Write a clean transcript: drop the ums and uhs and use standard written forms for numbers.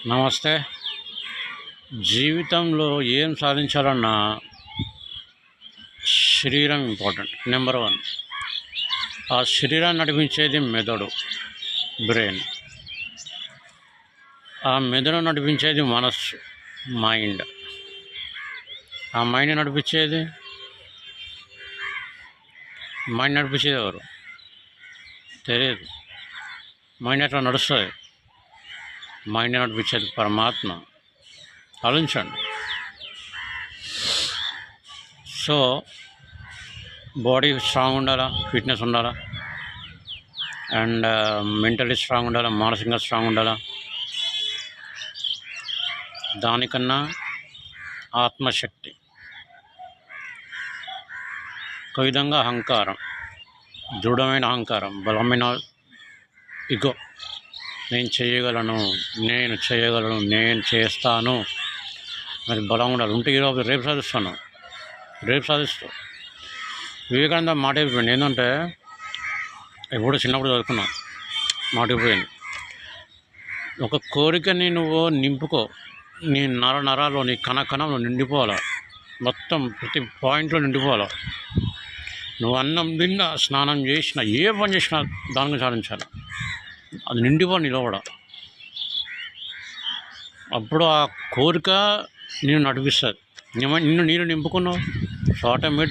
నమస్తే. జీవితంలో ఏం సాధించాలన్నా శరీరం ఇంపార్టెంట్. నెంబర్ 1. ఆ శరీరాన్ని నడిపించేది మెదడు, బ్రెయిన్. ఆ మెదడు నడిపించేది మనస్సు, మైండ్. ఆ మైండ్ నడిపించేది ఎవరు తెలియదు. మైండ్ ఎట్లా నడుస్తుంది? మైండ్ నడిపించేది పరమాత్మ. ఆలోచించండి. సో బాడీ స్ట్రాంగ్ ఉండాలా, ఫిట్నెస్ ఉండాలా, అండ్ మెంటలీ స్ట్రాంగ్ ఉండాలా, మానసికంగా స్ట్రాంగ్ ఉండాలా. దానికన్నా ఆత్మశక్తి, ఒక విధంగా అహంకారం, దృఢమైన అహంకారం, బలమైన ఇగో, నేను చేయగలను, నేను చేస్తాను మరి బలం ఉండాలి. ఉంటే ఈరోజు రేపు సాధిస్తావు. వివేకానంద మాట అయిపోయింది ఏంటంటే, ఎప్పుడో చిన్నప్పుడు చదువుకున్నాం, మాట అయిపోయింది. ఒక కోరికని నువ్వు నింపుకో, నీ నరాల్లో, నీ కణంలో నిండిపోవాలి. మొత్తం ప్రతి పాయింట్లో నిండిపోవాలి. నువ్వు అన్నం తిన్నా, స్నానం చేసినా, ఏ పని చేసినా దాని గురించి సాధించాలి. అది నిండిపోవాలి నీలో కూడా. అప్పుడు ఆ కోరిక నేను నడిపిస్తుంది. నిన్ను నింపుకున్నావు, ఆటోమేటిక్